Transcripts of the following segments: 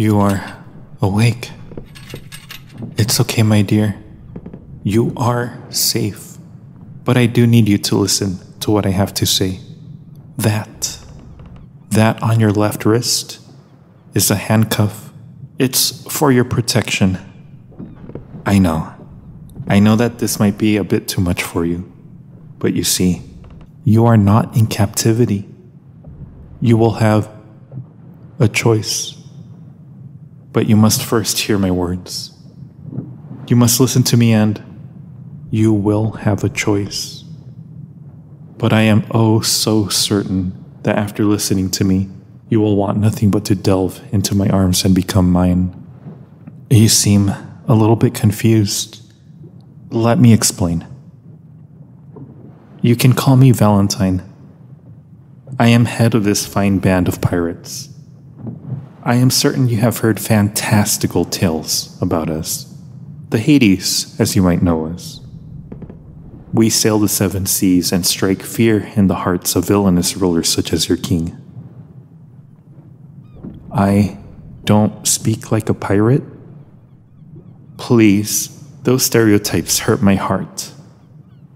You are awake. It's okay, my dear. You are safe. But I do need you to listen to what I have to say. That on your left wrist is a handcuff. It's for your protection. I know that this might be a bit too much for you. But you see, you are not in captivity. You will have a choice. But you must first hear my words. You must listen to me and you will have a choice. But I am oh so certain that after listening to me, you will want nothing but to delve into my arms and become mine. You seem a little bit confused. Let me explain. You can call me Valentine. I am head of this fine band of pirates. I am certain you have heard fantastical tales about us. The Hades, as you might know us. We sail the seven seas and strike fear in the hearts of villainous rulers such as your king. I don't speak like a pirate? Please, those stereotypes hurt my heart.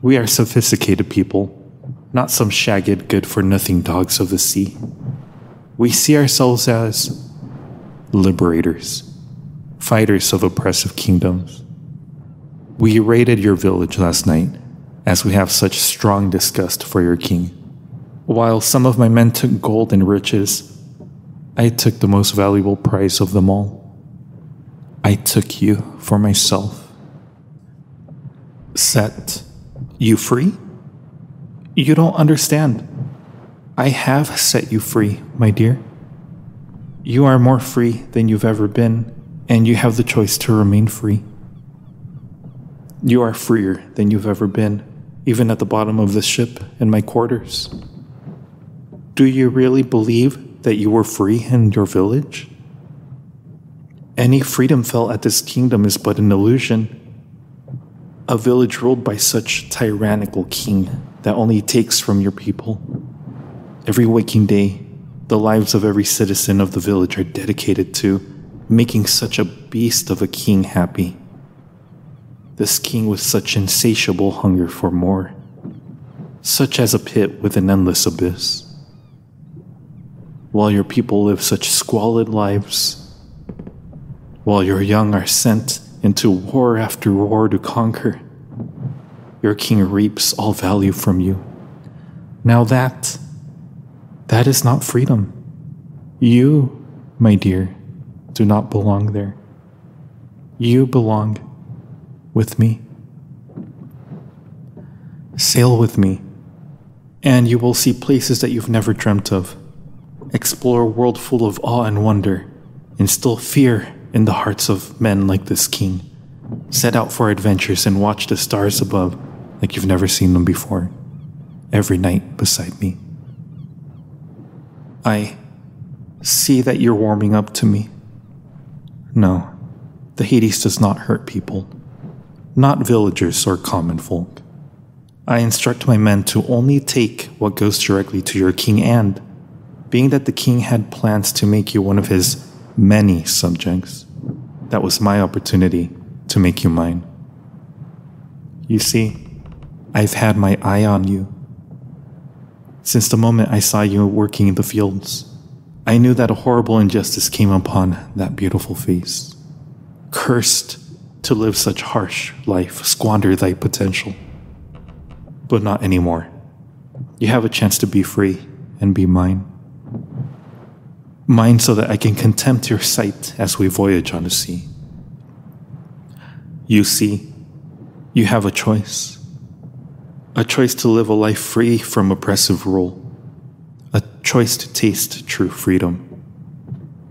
We are sophisticated people, not some shagged good-for-nothing dogs of the sea. We see ourselves as liberators, fighters of oppressive kingdoms. We raided your village last night, as we have such strong disgust for your king. While some of my men took gold and riches, I took the most valuable prize of them all. I took you for myself. Set you free? You don't understand. I have set you free, my dear. You are more free than you've ever been, and you have the choice to remain free. You are freer than you've ever been, even at the bottom of this ship in my quarters. Do you really believe that you were free in your village? Any freedom felt at this kingdom is but an illusion. A village ruled by such tyrannical king that only takes from your people. Every waking day, the lives of every citizen of the village are dedicated to making such a beast of a king happy. This king with such insatiable hunger for more, such as a pit with an endless abyss. While your people live such squalid lives, while your young are sent into war after war to conquer, your king reaps all value from you. Now that is not freedom. You, my dear, do not belong there. You belong with me. Sail with me, and you will see places that you've never dreamt of. Explore a world full of awe and wonder. Instill fear in the hearts of men like this king. Set out for adventures and watch the stars above like you've never seen them before. Every night beside me. I see that you're warming up to me. No, the Hades does not hurt people. Not villagers or common folk. I instruct my men to only take what goes directly to your king, and being that the king had plans to make you one of his many subjects, that was my opportunity to make you mine. You see, I've had my eye on you. Since the moment I saw you working in the fields, I knew that a horrible injustice came upon that beautiful face. Cursed to live such harsh life, squander thy potential. But not anymore. You have a chance to be free and be mine. Mine so that I can contempt your sight as we voyage on the sea. You see, you have a choice. A choice to live a life free from oppressive rule. A choice to taste true freedom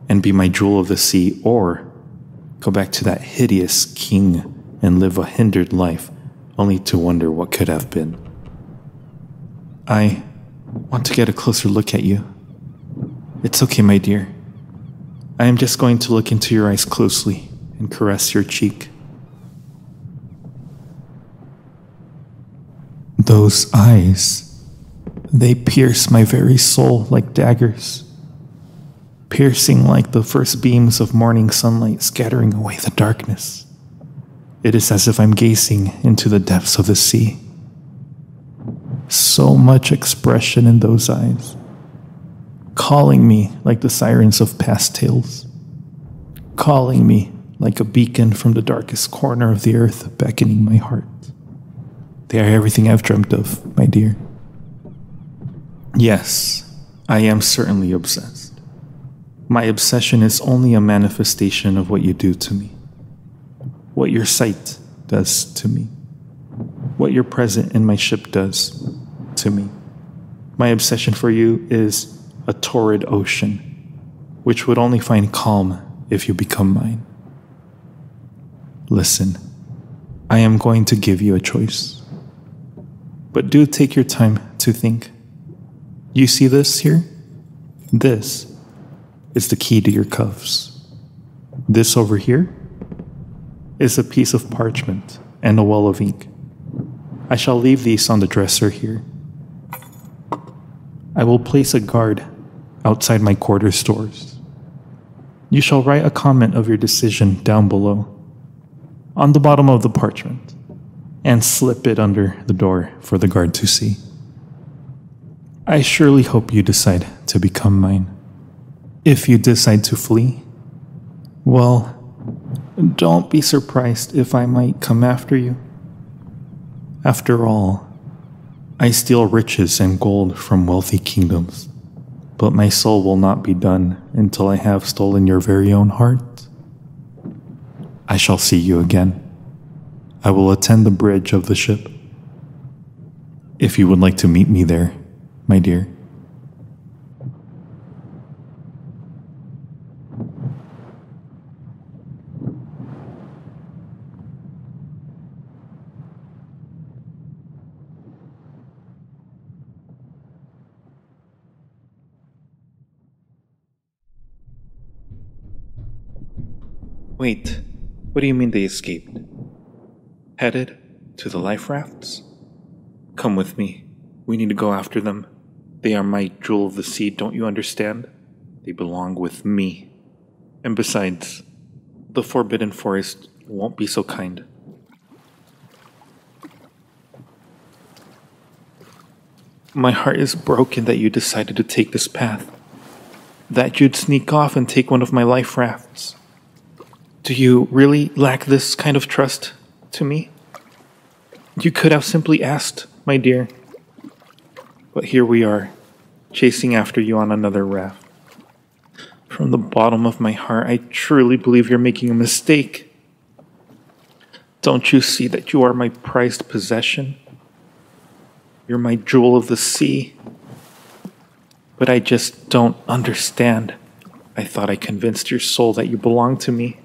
and be my jewel of the sea, or go back to that hideous king and live a hindered life only to wonder what could have been. I want to get a closer look at you. It's okay, my dear. I am just going to look into your eyes closely and caress your cheek. Those eyes, they pierce my very soul like daggers. piercing like the first beams of morning sunlight scattering away the darkness. It is as if I'm gazing into the depths of the sea. So much expression in those eyes, calling me like the sirens of past tales, calling me like a beacon from the darkest corner of the earth, beckoning my heart. They are everything I've dreamt of, my dear. Yes, I am certainly obsessed. My obsession is only a manifestation of what you do to me, what your sight does to me, what your presence in my ship does to me. My obsession for you is a torrid ocean, which would only find calm if you become mine. Listen, I am going to give you a choice, but do take your time to think. You see this here? This is the key to your cuffs. This over here is a piece of parchment and a well of ink. I shall leave these on the dresser here. I will place a guard outside my quarters doors. You shall write a comment of your decision down below, on the bottom of the parchment, and slip it under the door for the guard to see. I surely hope you decide to become mine. If you decide to flee, well, don't be surprised if I might come after you. After all, I steal riches and gold from wealthy kingdoms, but my soul will not be done until I have stolen your very own heart. I shall see you again. I will attend the bridge of the ship, if you would like to meet me there, my dear. Wait, what do you mean they escaped? Headed to the life rafts? Come with me. We need to go after them. They are my jewel of the sea, don't you understand? They belong with me. And besides, the Forbidden Forest won't be so kind. My heart is broken that you decided to take this path. That you'd sneak off and take one of my life rafts. Do you really lack this kind of trust to me? You could have simply asked, my dear. But here we are, chasing after you on another raft. From the bottom of my heart, I truly believe you're making a mistake. Don't you see that you are my prized possession? You're my jewel of the sea. But I just don't understand. I thought I convinced your soul that you belong to me.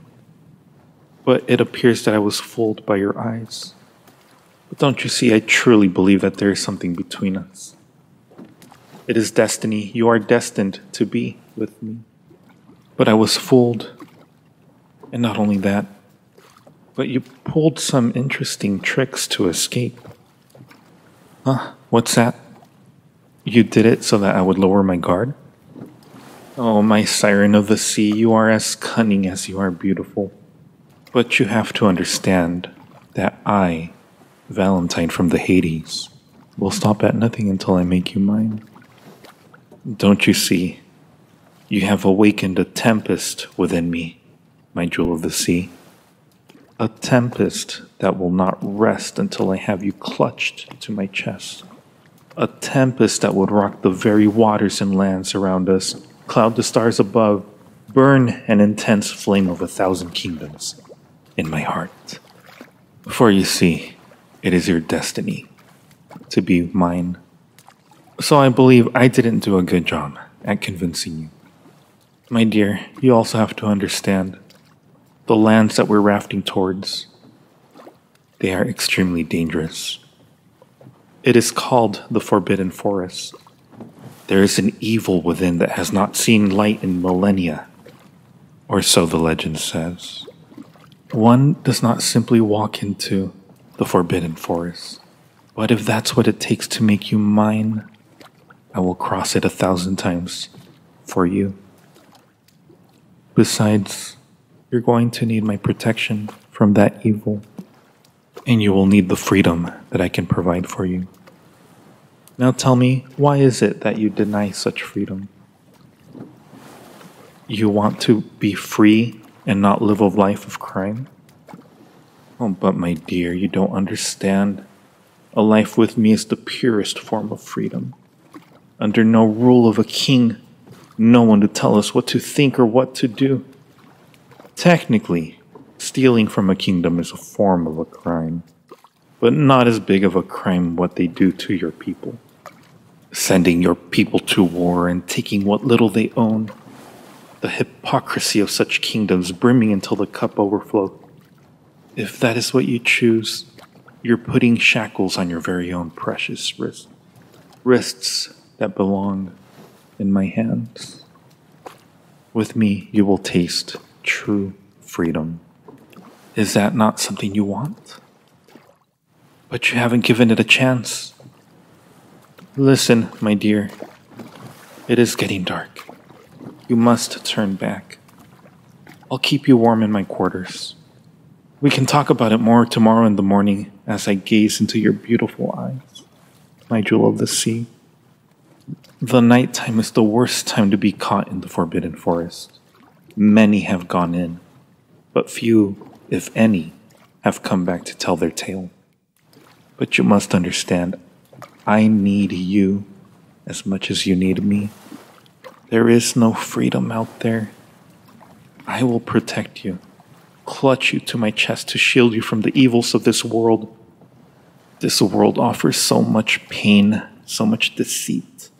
But it appears that I was fooled by your eyes. But don't you see, I truly believe that there is something between us. It is destiny. You are destined to be with me. But I was fooled. And not only that, but you pulled some interesting tricks to escape. Huh? What's that? You did it so that I would lower my guard? Oh, my siren of the sea, you are as cunning as you are beautiful. But you have to understand that I, Valentine from the Hades, will stop at nothing until I make you mine. Don't you see? You have awakened a tempest within me, my jewel of the sea. A tempest that will not rest until I have you clutched to my chest. A tempest that would rock the very waters and lands around us, cloud the stars above, burn an intense flame of 1,000 kingdoms in my heart. For you see, it is your destiny to be mine. So I believe I didn't do a good job at convincing you. My dear, you also have to understand the lands that we're rafting towards, they are extremely dangerous. It is called the Forbidden Forest. There is an evil within that has not seen light in millennia, or so the legend says. One does not simply walk into the Forbidden Forest, but if that's what it takes to make you mine, I will cross it 1,000 times for you. Besides, you're going to need my protection from that evil, and you will need the freedom that I can provide for you. Now tell me, why is it that you deny such freedom? You want to be free and not live a life of crime? Oh, but my dear, you don't understand. A life with me is the purest form of freedom. Under no rule of a king, no one to tell us what to think or what to do. Technically, stealing from a kingdom is a form of a crime, but not as big of a crime what they do to your people. Sending your people to war and taking what little they own. The hypocrisy of such kingdoms brimming until the cup overflows. If that is what you choose, you're putting shackles on your very own precious wrists. Wrists that belong in my hands. With me, you will taste true freedom. Is that not something you want? But you haven't given it a chance. Listen, my dear. It is getting dark. You must turn back. I'll keep you warm in my quarters. We can talk about it more tomorrow in the morning as I gaze into your beautiful eyes, my jewel of the sea. The nighttime is the worst time to be caught in the forbidden forest. Many have gone in, but few, if any, have come back to tell their tale. But you must understand, I need you as much as you need me. There is no freedom out there. I will protect you, clutch you to my chest to shield you from the evils of this world. This world offers so much pain, so much deceit.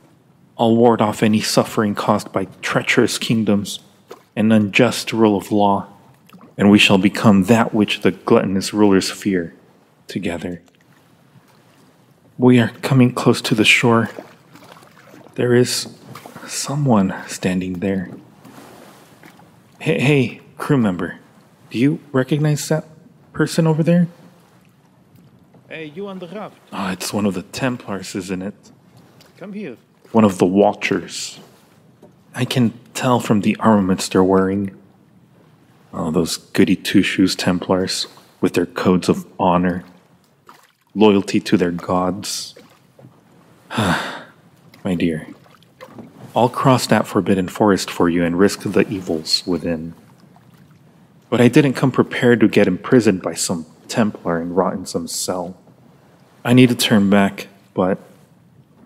I'll ward off any suffering caused by treacherous kingdoms and unjust rule of law, and we shall become that which the gluttonous rulers fear, together. We are coming close to the shore. There is someone standing there. Hey, crew member, do you recognize that person over there? Hey, you on the raft? Ah, it's one of the Templars, isn't it? Come here. One of the Watchers. I can tell from the armaments they're wearing. Oh, those goody two-shoes Templars with their codes of honor, loyalty to their gods. My dear, I'll cross that forbidden forest for you and risk the evils within. But I didn't come prepared to get imprisoned by some Templar and rot in some cell. I need to turn back, but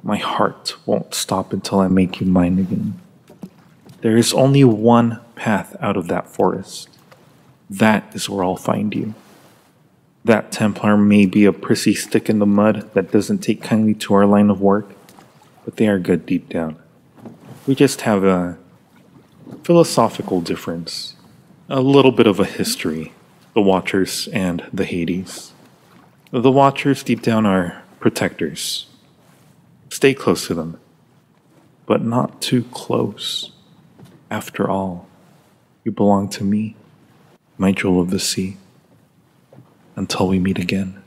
my heart won't stop until I make you mine again. There is only one path out of that forest. That is where I'll find you. That Templar may be a prissy stick in the mud that doesn't take kindly to our line of work, but they are good deep down. We just have a philosophical difference, a little bit of a history, the Watchers and the Hades. The Watchers deep down are protectors. Stay close to them, but not too close. After all, you belong to me, my jewel of the sea. Until we meet again.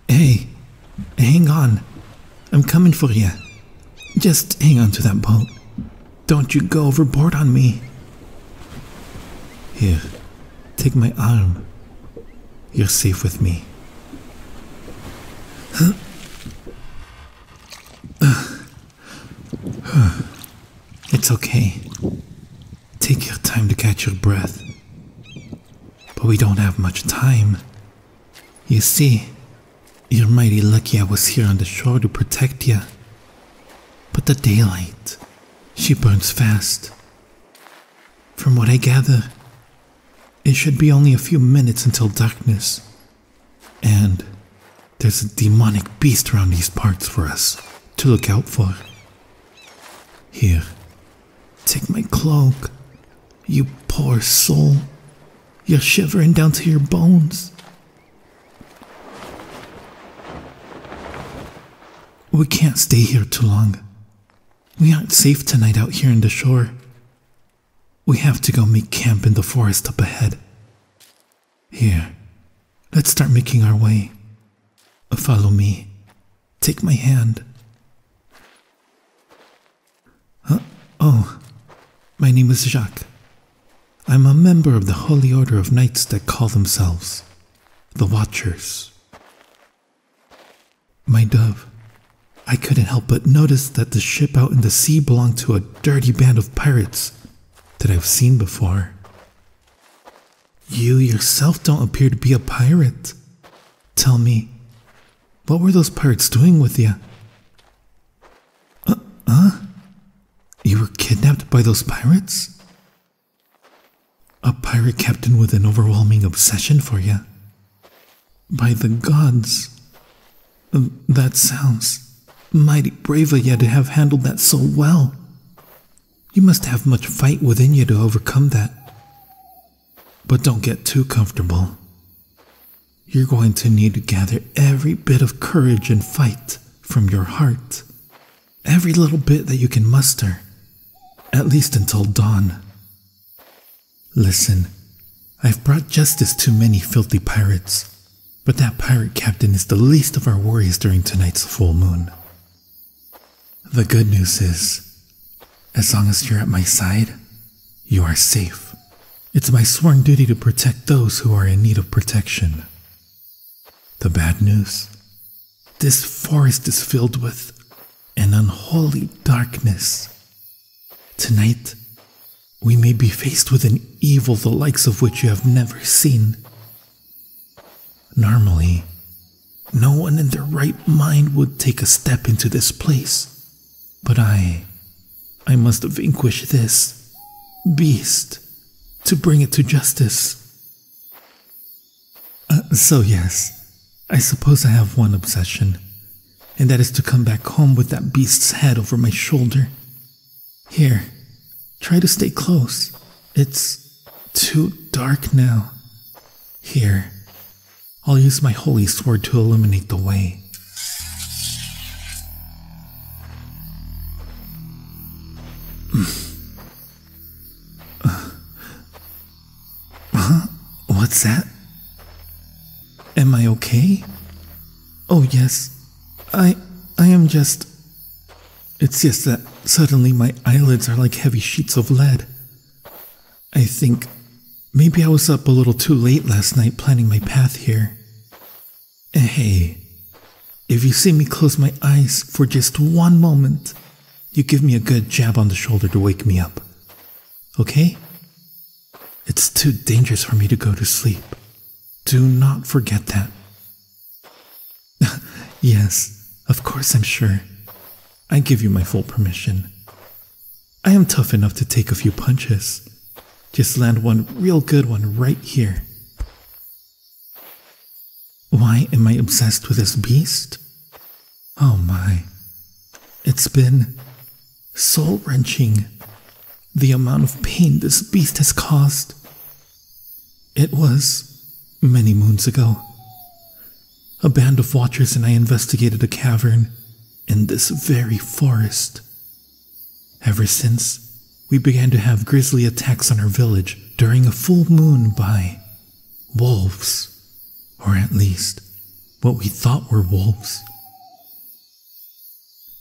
Hey, hang on. I'm coming for you. Just hang on to that boat. Don't you go overboard on me. Here, take my arm. You're safe with me. It's okay. Take your time to catch your breath. But we don't have much time. You see, you're mighty lucky I was here on the shore to protect you. But the daylight, she burns fast. From what I gather, it should be only a few minutes until darkness. And there's a demonic beast around these parts for us to look out for. Here, take my cloak. You poor soul. You're shivering down to your bones. We can't stay here too long. We aren't safe tonight out here in the shore. We have to go make camp in the forest up ahead. Here, let's start making our way. Follow me. Take my hand. Oh, my name is Jacques. I'm a member of the Holy Order of Knights that call themselves the Watchers. My dove, I couldn't help but notice that the ship out in the sea belonged to a dirty band of pirates that I've seen before. You yourself don't appear to be a pirate. Tell me, what were those pirates doing with you? You were kidnapped by those pirates? A pirate captain with an overwhelming obsession for you? By the gods. That sounds mighty brave of you to have handled that so well. You must have much fight within you to overcome that. But don't get too comfortable. You're going to need to gather every bit of courage and fight from your heart. Every little bit that you can muster. At least until dawn. Listen, I've brought justice to many filthy pirates, but that pirate captain is the least of our worries during tonight's full moon. The good news is, as long as you're at my side, you are safe. It's my sworn duty to protect those who are in need of protection. The bad news? This forest is filled with an unholy darkness. Tonight, we may be faced with an evil the likes of which you have never seen. Normally, no one in their right mind would take a step into this place. But I must vanquish this beast to bring it to justice. So yes, I suppose I have one obsession, and that is to come back home with that beast's head over my shoulder. Here, try to stay close. It's too dark now. Here, I'll use my holy sword to illuminate the way. What's that? Am I okay? Oh yes, I am just... It's just that suddenly my eyelids are like heavy sheets of lead. I think maybe I was up a little too late last night planning my path here. Hey, if you see me close my eyes for just one moment, you give me a good jab on the shoulder to wake me up. Okay? It's too dangerous for me to go to sleep. Do not forget that. Yes, of course I'm sure. I give you my full permission. I am tough enough to take a few punches. Just land one real good one right here. Why am I obsessed with this beast? Oh my. It's been soul-wrenching, the amount of pain this beast has caused. It was many moons ago. A band of watchers and I investigated a cavern in this very forest. Ever since, we began to have grisly attacks on our village during a full moon by wolves, or at least what we thought were wolves.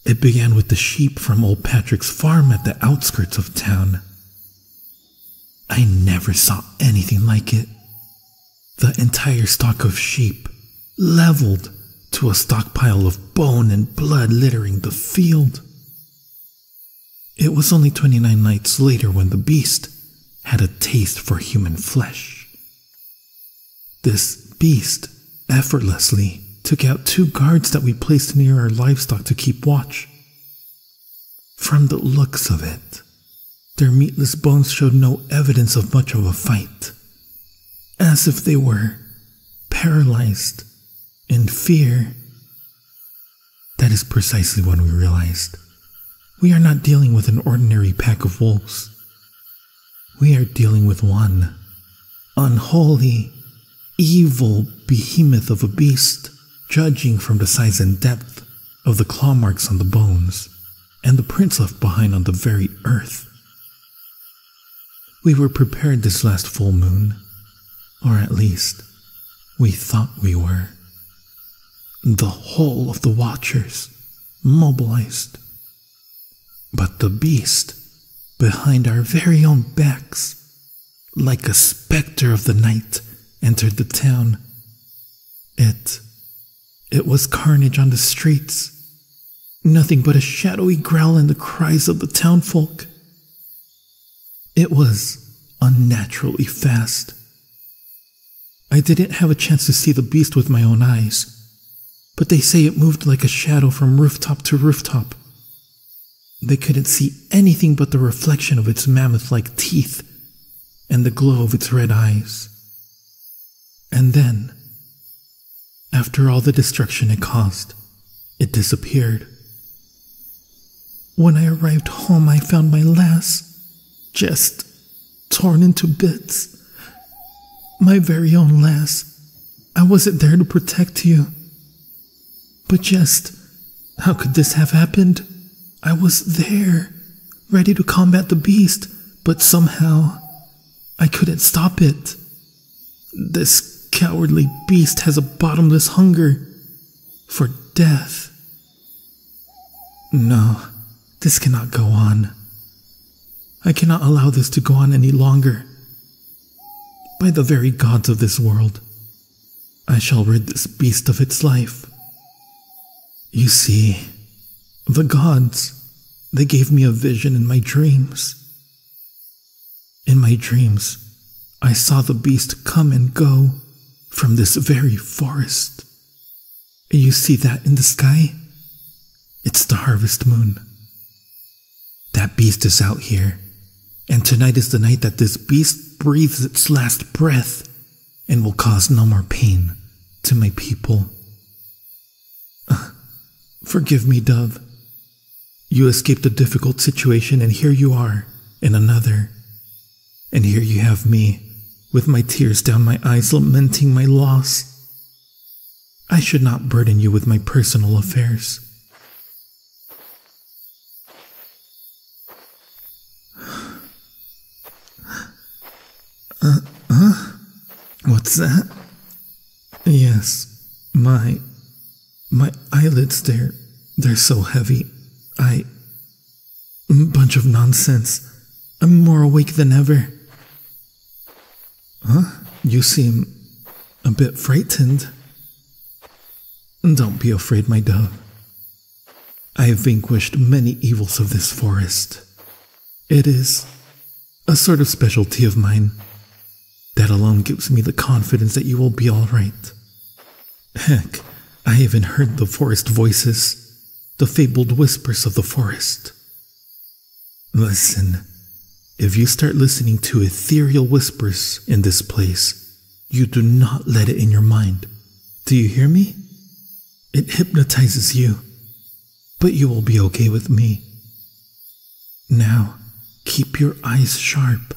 It began with the sheep from old Patrick's farm at the outskirts of town. I never saw anything like it. The entire stock of sheep leveled to a stockpile of bone and blood littering the field. It was only 29 nights later when the beast had a taste for human flesh. This beast effortlessly took out 2 guards that we placed near our livestock to keep watch. From the looks of it, their meatless bones showed no evidence of much of a fight, as if they were paralyzed in fear. That is precisely when we realized we are not dealing with an ordinary pack of wolves. We are dealing with one unholy, evil behemoth of a beast, judging from the size and depth of the claw marks on the bones and the prints left behind on the very earth. We were prepared this last full moon, or at least we thought we were. The whole of the Watchers, mobilized. But the beast behind our very own backs, like a specter of the night, entered the town. It was carnage on the streets. Nothing but a shadowy growl and the cries of the townfolk. It was unnaturally fast. I didn't have a chance to see the beast with my own eyes, but they say it moved like a shadow from rooftop to rooftop. They couldn't see anything but the reflection of its mammoth-like teeth and the glow of its red eyes. And then, after all the destruction it caused, it disappeared. When I arrived home, I found my lass just torn into bits. My very own lass. I wasn't there to protect you. But just, how could this have happened? I was there, ready to combat the beast, but somehow I couldn't stop it. This cowardly beast has a bottomless hunger for death. No, this cannot go on. I cannot allow this to go on any longer. By the very gods of this world, I shall rid this beast of its life. You see, the gods, they gave me a vision in my dreams. In my dreams, I saw the beast come and go from this very forest. You see that in the sky? It's the harvest moon. That beast is out here, and tonight is the night that this beast breathes its last breath and will cause no more pain to my people. Forgive me, Dove. You escaped a difficult situation, and here you are in another. And here you have me, with my tears down my eyes, lamenting my loss. I should not burden you with my personal affairs. What's that? Yes, my eyelids, they're so heavy. Bunch of nonsense. I'm more awake than ever. Huh? You seem a bit frightened. Don't be afraid, my dove. I have vanquished many evils of this forest. It is a sort of specialty of mine. That alone gives me the confidence that you will be all right. Heck, I even heard the forest voices, the fabled whispers of the forest. Listen, if you start listening to ethereal whispers in this place, you do not let it in your mind. Do you hear me? It hypnotizes you, but you will be okay with me. Now, keep your eyes sharp.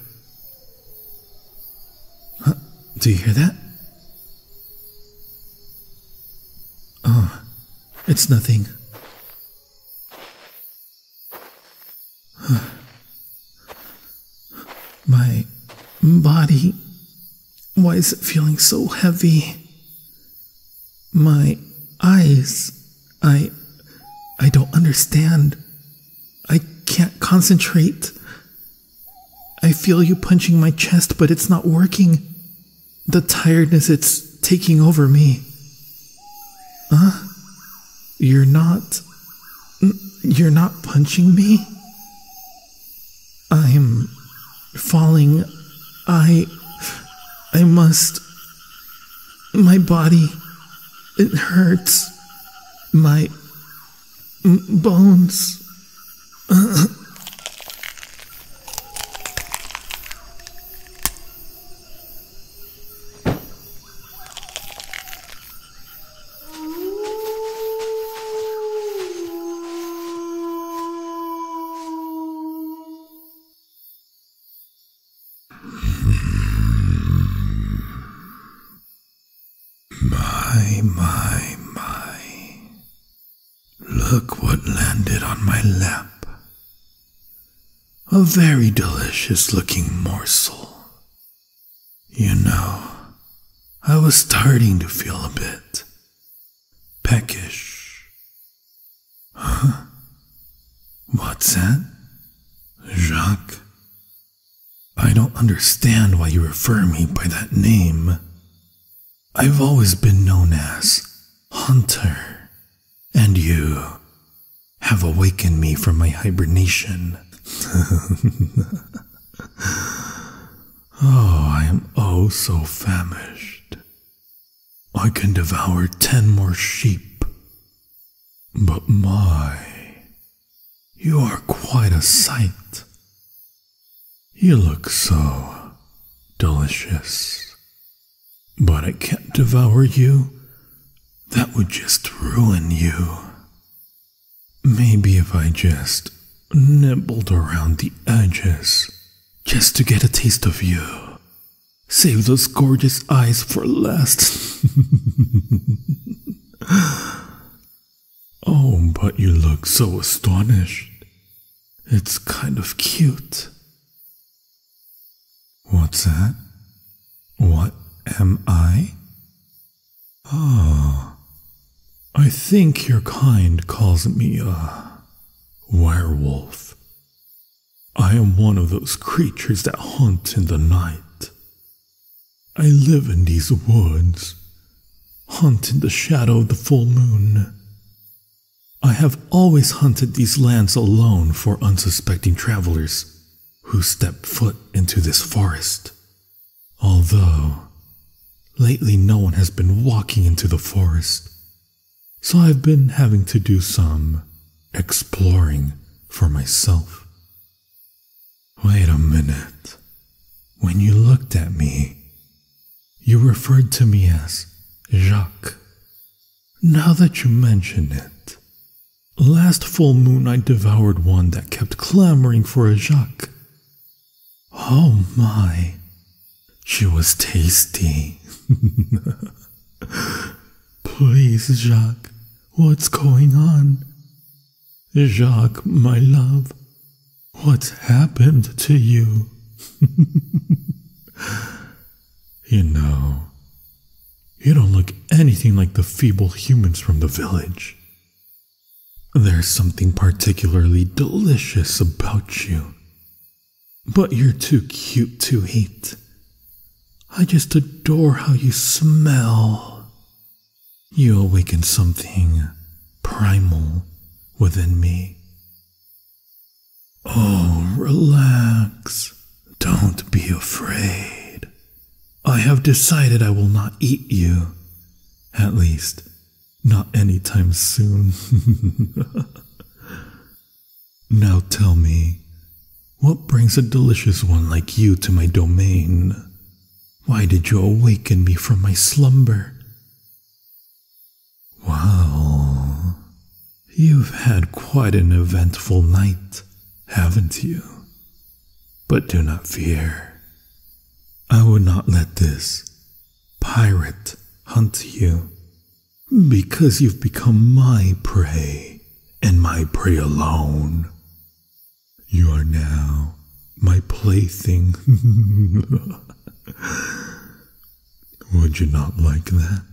Huh? Do you hear that? Oh, it's nothing. My body, why is it feeling so heavy? My eyes, I don't understand. I can't concentrate. I feel you punching my chest, but it's not working. The tiredness, it's taking over me. Huh? You're not punching me? I'm falling. I must. My body, it hurts. My bones. My. Look what landed on my lap. A very delicious looking morsel. You know, I was starting to feel a bit peckish. Huh? What's that? Jacques? don't understand why you refer me by that name. I've always been known as Hunter, and you have awakened me from my hibernation. Oh, I am oh so famished. I can devour 10 more sheep. But you are quite a sight. You look so delicious. But I can't devour you. That would just ruin you. Maybe if I just nibbled around the edges, just to get a taste of you. Save those gorgeous eyes for last. Oh, but you look so astonished. It's kind of cute. What's that? What am I? Oh, I think your kind calls me a werewolf. I am one of those creatures that hunt in the night. I live in these woods, hunt in the shadow of the full moon. I have always hunted these lands alone for unsuspecting travelers who step foot into this forest. Although, lately no one has been walking into the forest, so I've been having to do some exploring for myself. Wait a minute. When you looked at me, you referred to me as Jacques. Now that you mention it, last full moon I devoured one that kept clamoring for a Jacques. Oh my, she was tasty. Please, Jacques, what's going on? Jacques, my love, what's happened to you? You know, you don't look anything like the feeble humans from the village. There's something particularly delicious about you. But you're too cute to eat. I just adore how you smell. You awaken something primal within me. Oh, relax. Don't be afraid. I have decided I will not eat you. At least, not anytime soon. Now tell me, what brings a delicious one like you to my domain? Why did you awaken me from my slumber? Well, you've had quite an eventful night, haven't you? But do not fear. I would not let this pirate hunt you, because you've become my prey, and my prey alone. You are now my plaything. Would you not like that?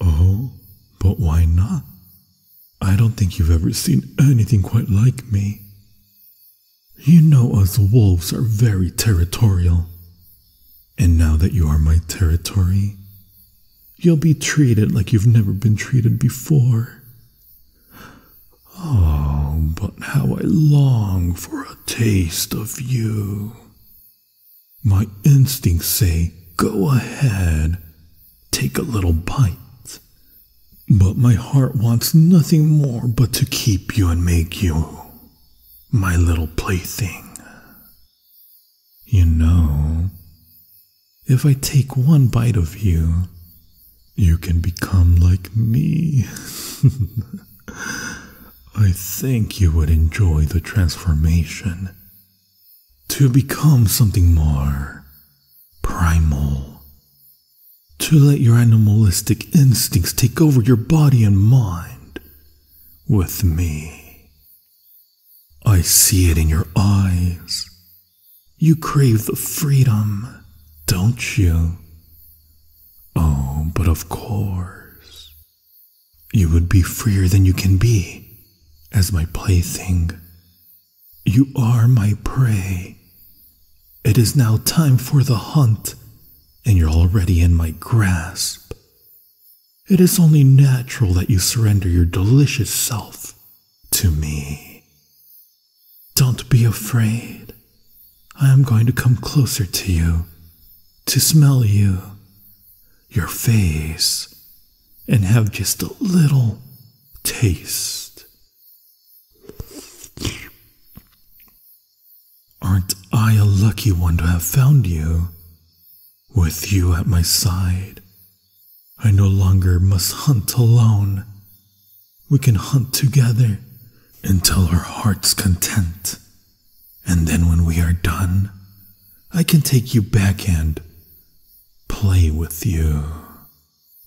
Oh, but why not? I don't think you've ever seen anything quite like me. You know us wolves are very territorial. And now that you are my territory, you'll be treated like you've never been treated before. Oh, but how I long for a taste of you. My instincts say, go ahead, take a little bite. But my heart wants nothing more but to keep you and make you my little plaything. You know, if I take one bite of you, you can become like me. I think you would enjoy the transformation to become something more primal, to let your animalistic instincts take over your body and mind with me. I see it in your eyes. You crave the freedom, don't you? Oh, but of course, you would be freer than you can be as my plaything. You are my prey, It is now time for the hunt, and you're already in my grasp. It is only natural that you surrender your delicious self to me. Don't be afraid. I am going to come closer to you, to smell you, your face, and have just a little taste. Aren't I a lucky one to have found you? With you at my side, I no longer must hunt alone. We can hunt together until our heart's content. And then when we are done, I can take you back and play with you.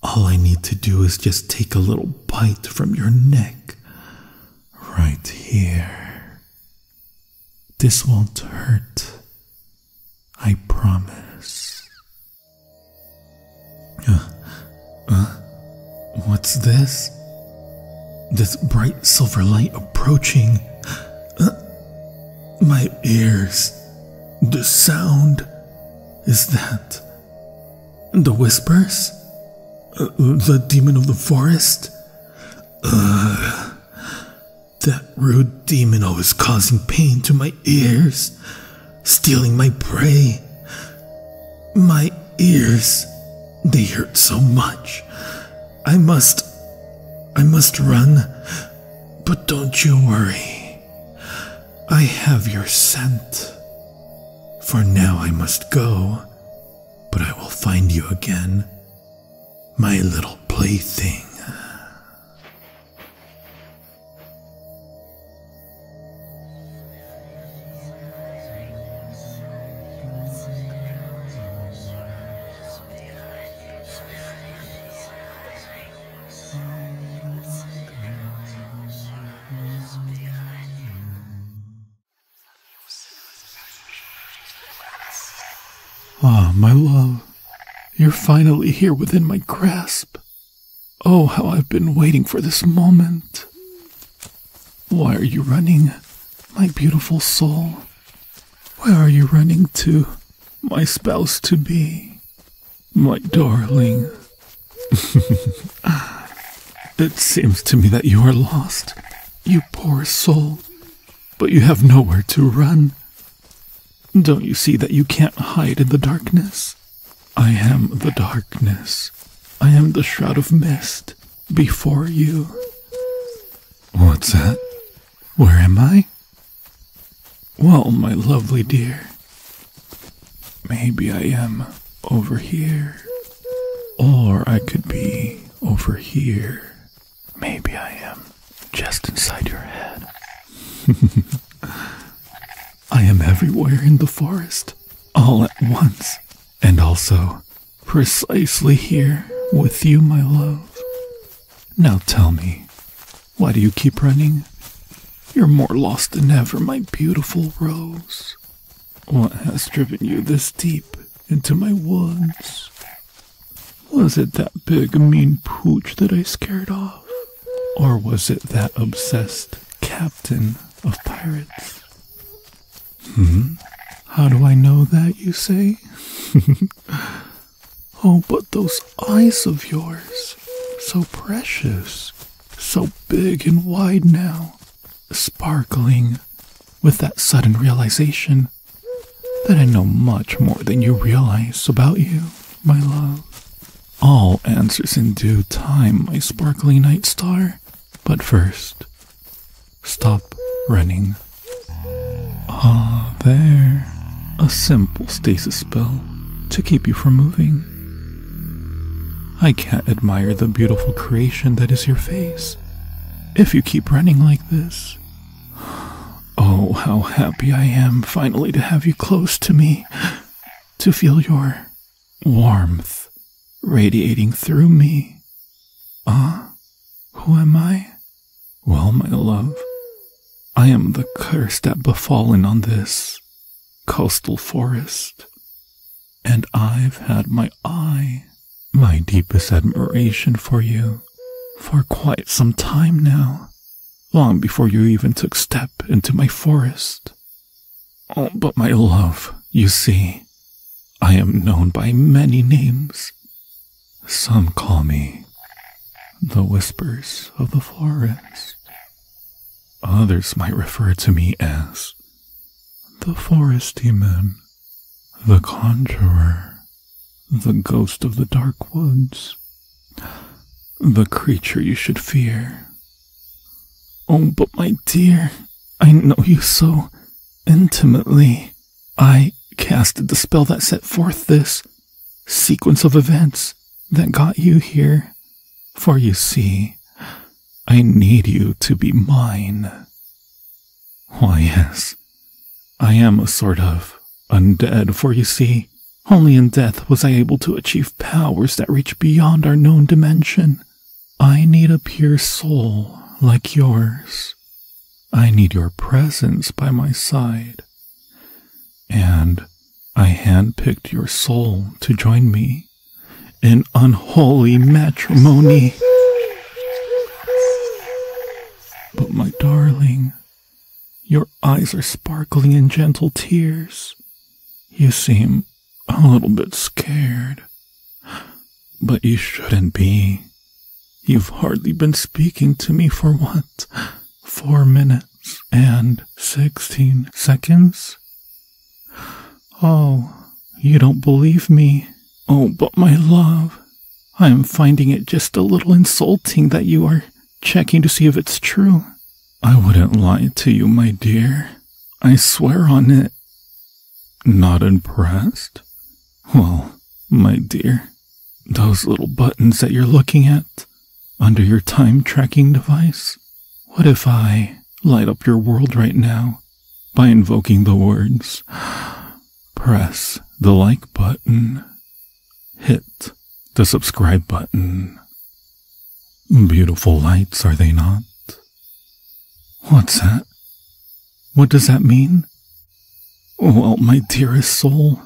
All I need to do is just take a little bite from your neck, right here. This won't hurt, I promise. What's this? This bright silver light approaching. My ears. The sound. Is that the whispers? The demon of the forest? That rude demon always causing pain to my ears, stealing my prey. My ears, they hurt so much. I must run, but don't you worry. I have your scent. For now I must go, but I will find you again, my little plaything. Ah, my love, you're finally here within my grasp. Oh, how I've been waiting for this moment. Why are you running, my beautiful soul? Where are you running to, my spouse-to-be, my darling? It seems to me that you are lost, you poor soul, but you have nowhere to run. Don't you see that you can't hide in the darkness? I am the darkness. I am the shroud of mist before you. What's that? Where am I? Well, my lovely dear, maybe I am over here. Or I could be over here. Maybe I am just inside your head. I am everywhere in the forest, all at once, and also precisely here with you, my love. Now tell me, why do you keep running? You're more lost than ever, my beautiful rose. What has driven you this deep into my woods? Was it that big mean pooch that I scared off? Or was it that obsessed captain of pirates? How do I know that, you say? Oh, but those eyes of yours, so precious, so big and wide now, sparkling with that sudden realization that I know much more than you realize about you, my love. All answers in due time, my sparkling night star. But first, stop running. Ah, there. A simple stasis spell to keep you from moving. I can't admire the beautiful creation that is your face if you keep running like this. Oh, how happy I am finally to have you close to me, to feel your warmth radiating through me. Who am I? Well, my love, I am the curse that befallen on this coastal forest, and I've had my deepest admiration for you for quite some time now, long before you even took step into my forest. Oh, but my love, You see, I am known by many names. Some call me the Whispers of the Forest. Others might refer to me as the Forest Demon, the Conjurer, the Ghost of the Dark Woods, the creature you should fear. Oh, but my dear, I know you so intimately. I casted the spell that set forth this sequence of events that got you here. For you see, I need you to be mine. Why, yes, I am a sort of undead, for you see, only in death was I able to achieve powers that reach beyond our known dimension. I need a pure soul like yours. I need your presence by my side. And I handpicked your soul to join me in unholy matrimony. But my darling, your eyes are sparkling in gentle tears. You seem a little bit scared. But you shouldn't be. You've hardly been speaking to me for what? 4 minutes and 16 seconds? Oh, you don't believe me? Oh, but my love, I am finding it just a little insulting that you are checking to see if it's true. I wouldn't lie to you, my dear. I swear on it. Not impressed? Well, my dear, those little buttons that you're looking at under your time tracking device, what if I light up your world right now by invoking the words, press the like button, hit the subscribe button. Beautiful lights, are they not? What's that? What does that mean? Well, my dearest soul,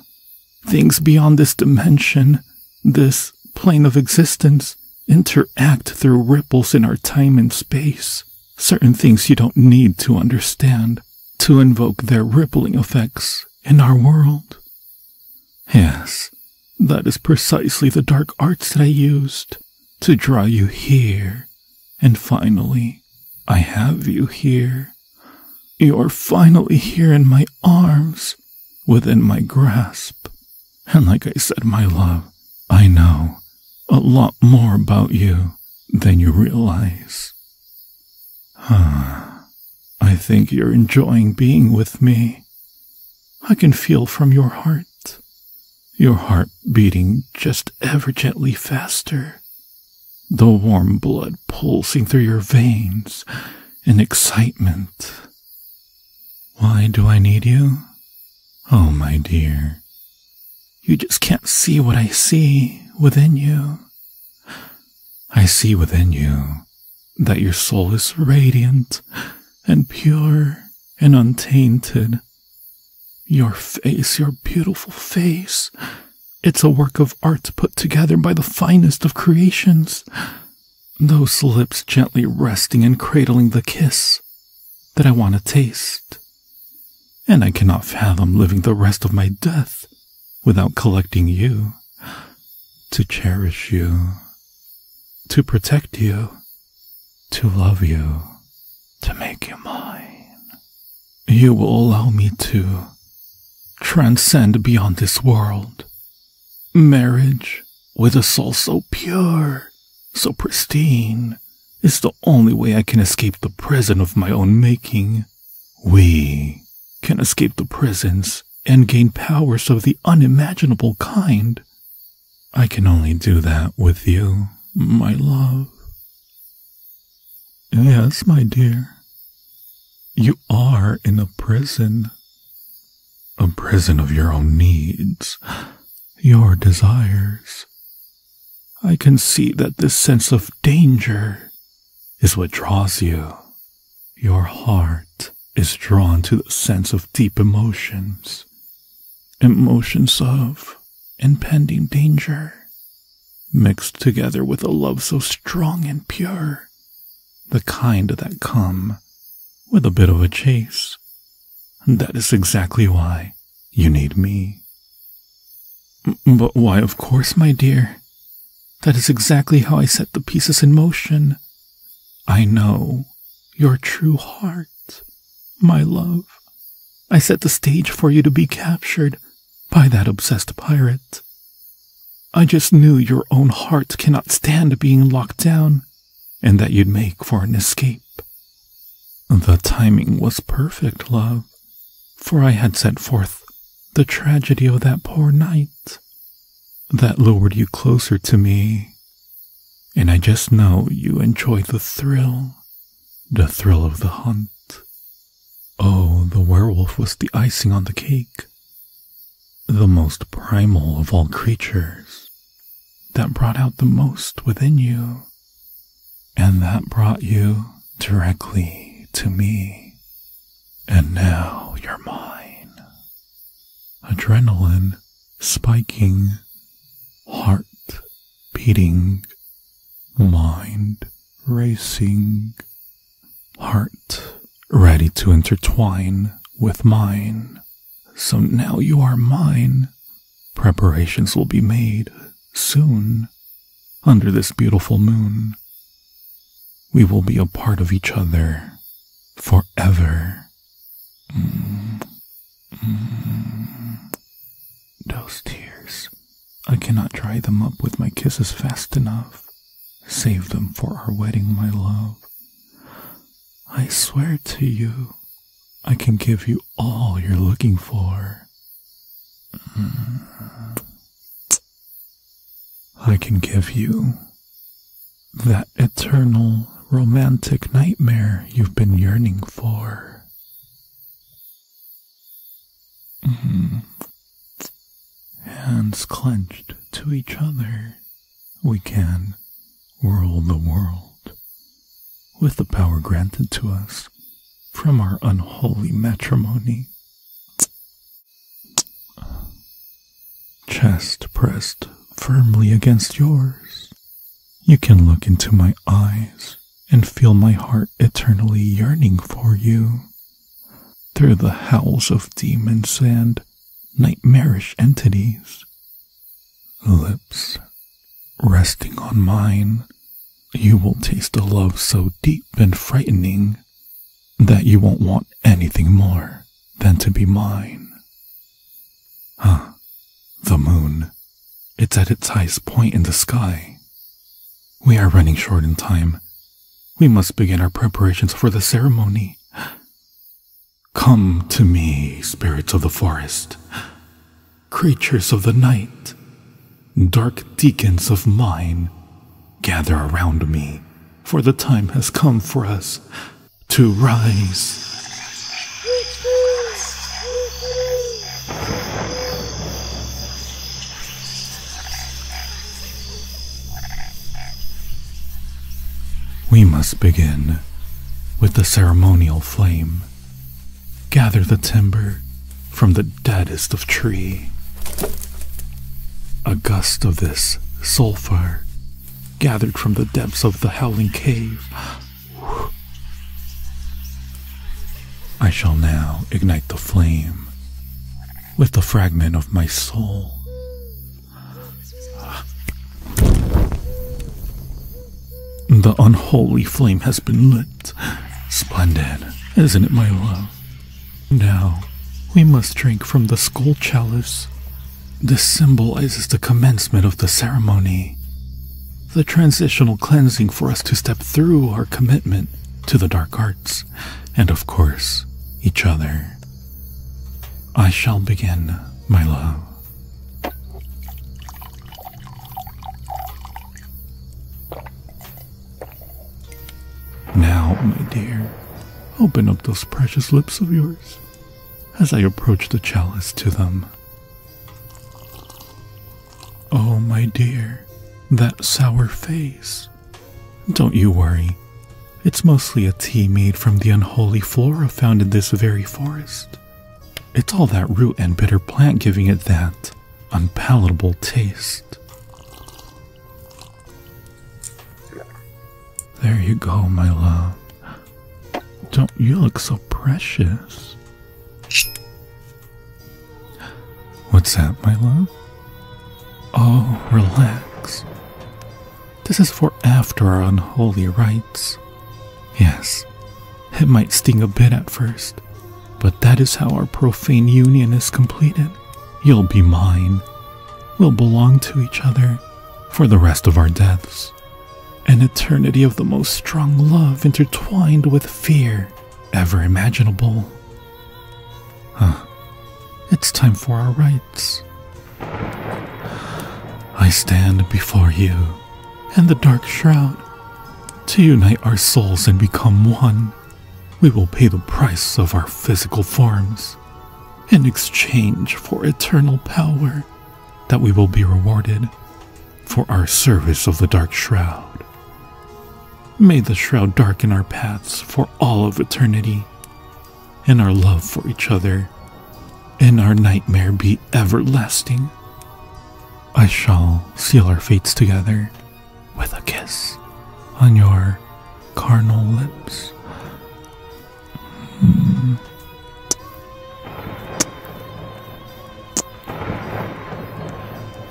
things beyond this dimension, this plane of existence, interact through ripples in our time and space. Certain things you don't need to understand to invoke their rippling effects in our world. Yes, that is precisely the dark arts that I used to draw you here. And finally, I have you here. You're finally here in my arms, within my grasp. And like I said, my love, I know a lot more about you than you realize. I think you're enjoying being with me. I can feel from your heart beating just ever gently faster, the warm blood pulsing through your veins in excitement. Why do I need you? Oh, my dear, you just can't see what I see within you. I see within you that your soul is radiant and pure and untainted. Your face, your beautiful face, it's a work of art put together by the finest of creations. Those lips gently resting and cradling the kiss that I want to taste. And I cannot fathom living the rest of my death without collecting you, to cherish you, to protect you, to love you, to make you mine. You will allow me to transcend beyond this world. Marriage with a soul so pure, so pristine, is the only way I can escape the prison of my own making. We can escape the prisons and gain powers of the unimaginable kind. I can only do that with you, my love. Yes, my dear. You are in a prison of your own needs, your desires. I can see that this sense of danger is what draws you. Your heart is drawn to the sense of deep emotions, emotions of impending danger, mixed together with a love so strong and pure, the kind that come with a bit of a chase. That is exactly why You need me. But why, of course, my dear. That is exactly how I set the pieces in motion. I know your true heart, my love. I set the stage for you to be captured by that obsessed pirate. I just knew your own heart cannot stand being locked down, and that you'd make for an escape. The timing was perfect, love, for I had set forth the tragedy of that poor night that lured you closer to me, and I just know you enjoyed the thrill of the hunt. Oh, the werewolf was the icing on the cake, the most primal of all creatures, that brought out the most within you, and that brought you directly to me. And now you're mine. Adrenaline spiking, heart beating, mind racing, heart ready to intertwine with mine. So now you are mine. Preparations will be made soon under this beautiful moon. We will be a part of each other forever. Those tears, I cannot dry them up with my kisses fast enough. Save them for our wedding, my love. I swear to you, I can give you all you're looking for. I can give you that eternal romantic nightmare you've been yearning for. Hands clenched to each other, we can rule the world with the power granted to us from our unholy matrimony. Chest pressed firmly against yours, you can look into my eyes and feel my heart eternally yearning for you. Through the howls of demons and nightmarish entities, lips resting on mine, you will taste a love so deep and frightening that you won't want anything more than to be mine. The moon. It's at its highest point in the sky. We are running short in time. We must begin our preparations for the ceremony. Come to me, spirits of the forest, creatures of the night, dark deacons of mine, gather around me, for the time has come for us to rise. We must begin with the ceremonial flame. Gather the timber from the deadest of tree. A gust of this sulfur gathered from the depths of the howling cave. I shall now ignite the flame with the fragment of my soul. The unholy flame has been lit. Splendid, isn't it, my love? Now, we must drink from the skull chalice. This symbolizes the commencement of the ceremony, the transitional cleansing for us to step through our commitment to the dark arts, and of course, each other. I shall begin, my love. Now, my dear, open up those precious lips of yours as I approach the chalice to them. Oh, my dear, that sour face. Don't you worry. It's mostly a tea made from the unholy flora found in this very forest. It's all that root and bitter plant giving it that unpalatable taste. There you go, my love. Don't you look so precious? What's that, my love? Oh, relax. This is for after our unholy rites. Yes, it might sting a bit at first, but that is how our profane union is completed. You'll be mine. We'll belong to each other for the rest of our deaths. An eternity of the most strong love intertwined with fear ever imaginable. It's time for our rites. I stand before you and the dark shroud to unite our souls and become one. We will pay the price of our physical forms in exchange for eternal power that we will be rewarded for our service of the dark shroud. May the shroud darken our paths for all of eternity, and our love for each other and our nightmare be everlasting. I shall seal our fates together with a kiss on your carnal lips.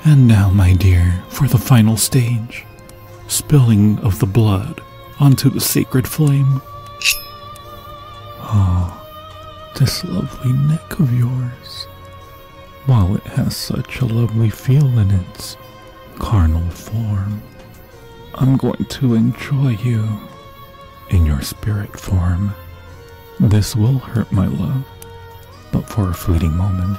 And now, my dear, for the final stage, spilling of the blood onto the sacred flame. Oh, this lovely neck of yours, while it has such a lovely feel in its carnal form, I'm going to enjoy you in your spirit form. This will hurt, my love, but for a fleeting moment.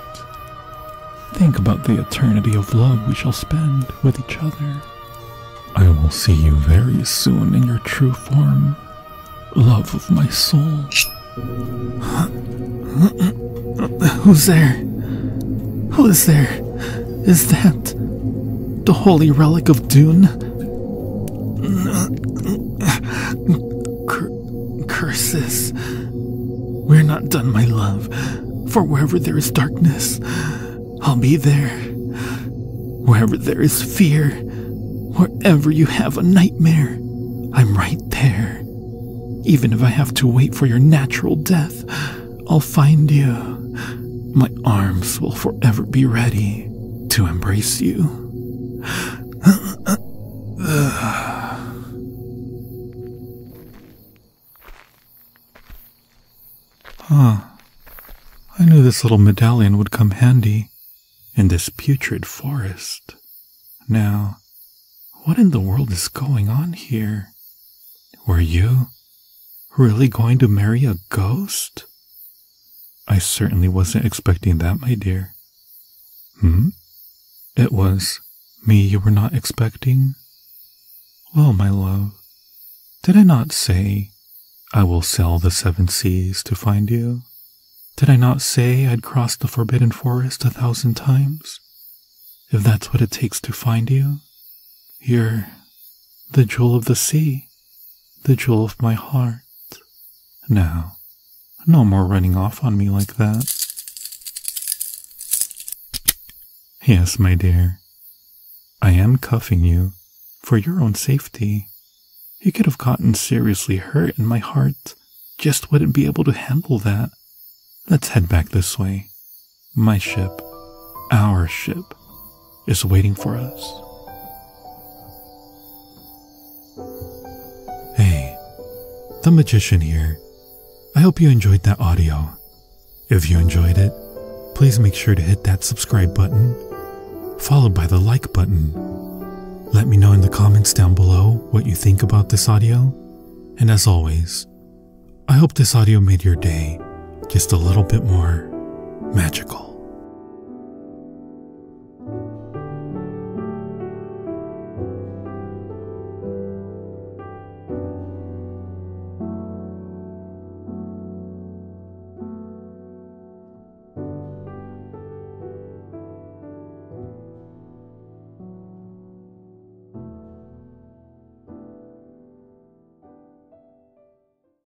Think about the eternity of love we shall spend with each other. I will see you very soon in your true form, love of my soul. Who's there? Who is there? Is that the holy relic of Dune? Curses. We're not done, my love, for wherever there is darkness, I'll be there. Wherever there is fear, wherever you have a nightmare, I'm right there. Even if I have to wait for your natural death, I'll find you. My arms will forever be ready to embrace you. I knew this little medallion would come handy in this putrid forest. Now, what in the world is going on here? Were you really going to marry a ghost? I certainly wasn't expecting that, my dear. It was me you were not expecting? Well, my love, did I not say I will sail the 7 seas to find you? Did I not say I'd cross the forbidden forest 1,000 times? If that's what it takes to find you, you're the jewel of the sea, the jewel of my heart. Now, no more running off on me like that. Yes, my dear, I am cuffing you for your own safety. You could have gotten seriously hurt and my heart just wouldn't be able to handle that. Let's head back this way. My ship, our ship, is waiting for us. Hey, the magician here. I hope you enjoyed that audio. If you enjoyed it, please make sure to hit that subscribe button, followed by the like button. Let me know in the comments down below what you think about this audio. And as always, I hope this audio made your day just a little bit more magical.